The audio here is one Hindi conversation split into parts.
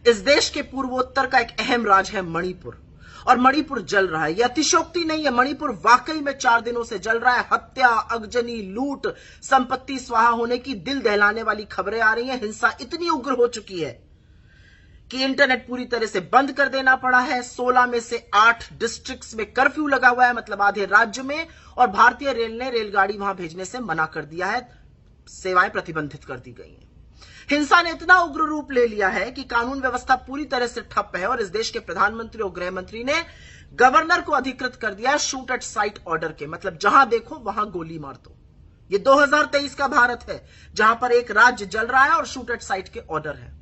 इस देश के पूर्वोत्तर का एक अहम राज्य है मणिपुर, और मणिपुर जल रहा है। यह अतिशयोक्ति नहीं है, मणिपुर वाकई में 4 दिनों से जल रहा है। हत्या, अगजनी, लूट, संपत्ति स्वाहा होने की दिल दहलाने वाली खबरें आ रही हैं। हिंसा इतनी उग्र हो चुकी है कि इंटरनेट पूरी तरह से बंद कर देना पड़ा है। 16 में से 8 डिस्ट्रिक्ट्स में कर्फ्यू लगा हुआ है, मतलब आधे राज्य में, और भारतीय रेल ने रेलगाड़ी वहां भेजने से मना कर दिया है, सेवाएं प्रतिबंधित कर दी गई हैं। हिंसा ने इतना उग्र रूप ले लिया है कि कानून व्यवस्था पूरी तरह से ठप है, और इस देश के प्रधानमंत्री और गृह मंत्री ने गवर्नर को अधिकृत कर दिया है शूट एट साइट ऑर्डर के, मतलब जहां देखो वहां गोली मार दो। ये 2023 का भारत है जहां पर एक राज्य जल रहा है और शूट एट साइट के ऑर्डर है।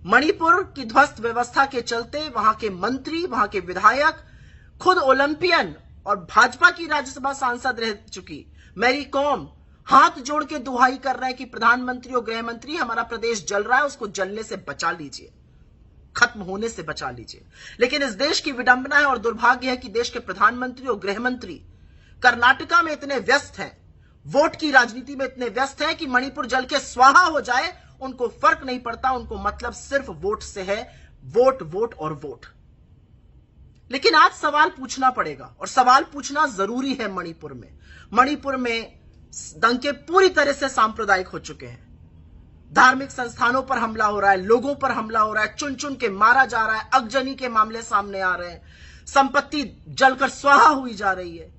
मणिपुर की ध्वस्त व्यवस्था के चलते वहां के मंत्री, वहां के विधायक, खुद ओलंपियन और भाजपा की राज्यसभा सांसद रह चुकी मैरी कॉम हाथ जोड़ के दुहाई कर रहे हैं कि प्रधानमंत्री और गृह मंत्री, हमारा प्रदेश जल रहा है, उसको जलने से बचा लीजिए, खत्म होने से बचा लीजिए। लेकिन इस देश की विडंबना है और दुर्भाग्य है कि देश के प्रधानमंत्री और गृह मंत्री कर्नाटका में इतने व्यस्त हैं, वोट की राजनीति में इतने व्यस्त हैं कि मणिपुर जल के स्वाहा हो जाए उनको फर्क नहीं पड़ता। उनको मतलब सिर्फ वोट से है, वोट वोट और वोट। लेकिन आज सवाल पूछना पड़ेगा, और सवाल पूछना जरूरी है। मणिपुर में दंगे पूरी तरह से सांप्रदायिक हो चुके हैं। धार्मिक संस्थानों पर हमला हो रहा है, लोगों पर हमला हो रहा है, चुन चुन के मारा जा रहा है, अगजनी के मामले सामने आ रहे हैं, संपत्ति जलकर स्वाहा हुई जा रही है।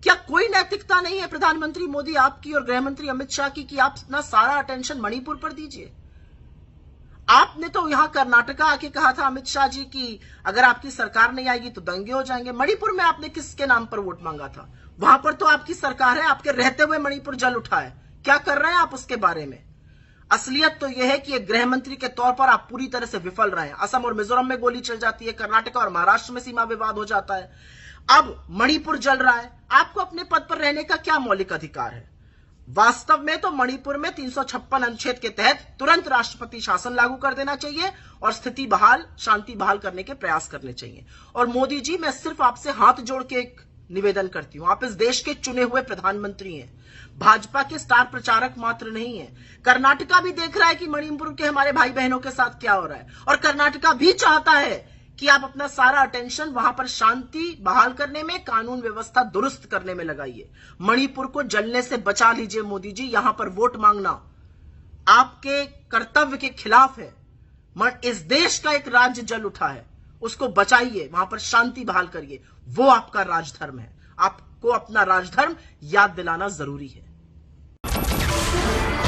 क्या कोई नैतिकता नहीं है प्रधानमंत्री मोदी आपकी और गृह मंत्री अमित शाह की कि आप अपना सारा अटेंशन मणिपुर पर दीजिए? आपने तो यहां कर्नाटका आके कहा था अमित शाह जी की अगर आपकी सरकार नहीं आएगी तो दंगे हो जाएंगे। मणिपुर में आपने किसके नाम पर वोट मांगा था? वहां पर तो आपकी सरकार है, आपके रहते हुए मणिपुर जल उठा है। क्या कर रहे हैं आप उसके बारे में? असलियत तो यह है कि एक गृह मंत्री के तौर पर आप पूरी तरह से विफल रहे हैं। असम और मिजोरम में गोली चल जाती है, कर्नाटका और महाराष्ट्र में सीमा विवाद हो जाता है, अब मणिपुर जल रहा है। आपको अपने पद पर रहने का क्या मौलिक अधिकार है? वास्तव में तो मणिपुर में 356 अनुच्छेद के तहत तुरंत राष्ट्रपति शासन लागू कर देना चाहिए और स्थिति बहाल, शांति बहाल करने के प्रयास करने चाहिए। और मोदी जी, मैं सिर्फ आपसे हाथ जोड़ के एक निवेदन करती हूं, आप इस देश के चुने हुए प्रधानमंत्री हैं, भाजपा के स्टार प्रचारक मात्र नहीं है। कर्नाटका भी देख रहा है कि मणिपुर के हमारे भाई बहनों के साथ क्या हो रहा है, और कर्नाटका भी चाहता है कि आप अपना सारा अटेंशन वहां पर शांति बहाल करने में, कानून व्यवस्था दुरुस्त करने में लगाइए। मणिपुर को जलने से बचा लीजिए मोदी जी। यहां पर वोट मांगना आपके कर्तव्य के खिलाफ है। इस देश का एक राज्य जल उठा है, उसको बचाइए, वहां पर शांति बहाल करिए, वो आपका राजधर्म है। आपको अपना राजधर्म याद दिलाना जरूरी है।